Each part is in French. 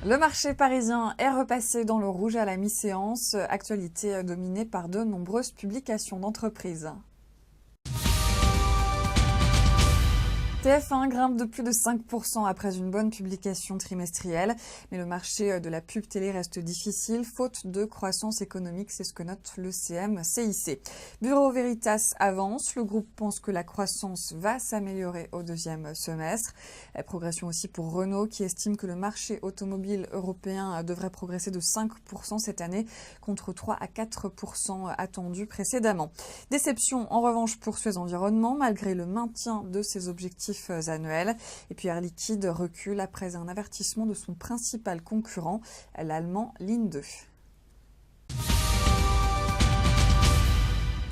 Le marché parisien est repassé dans le rouge à la mi-séance, actualité dominée par de nombreuses publications d'entreprises. TF1 grimpe de plus de 5% après une bonne publication trimestrielle, mais le marché de la pub télé reste difficile, faute de croissance économique, c'est ce que note le CM-CIC. Bureau Veritas avance, le groupe pense que la croissance va s'améliorer au deuxième semestre. Progression aussi pour Renault qui estime que le marché automobile européen devrait progresser de 5% cette année contre 3 à 4% attendus précédemment. Déception en revanche pour Suez Environnement malgré le maintien de ses objectifs annuels. Et puis Air Liquide recule après un avertissement de son principal concurrent, l'allemand Linde.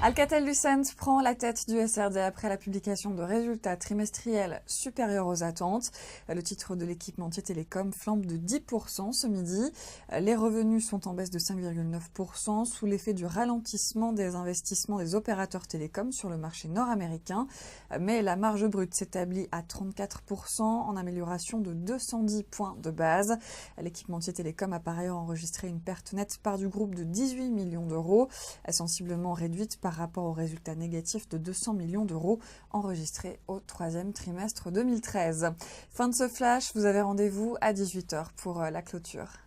Alcatel-Lucent prend la tête du SRD après la publication de résultats trimestriels supérieurs aux attentes. Le titre de l'équipementier télécom flambe de 10% ce midi. Les revenus sont en baisse de 5,9% sous l'effet du ralentissement des investissements des opérateurs télécoms sur le marché nord-américain. Mais la marge brute s'établit à 34% en amélioration de 210 points de base. L'équipementier télécom a par ailleurs enregistré une perte nette part du groupe de 18 millions d'euros, sensiblement réduite par rapport aux résultats négatifs de 200 millions d'euros enregistrés au troisième trimestre 2013. Fin de ce flash, vous avez rendez-vous à 18h pour la clôture.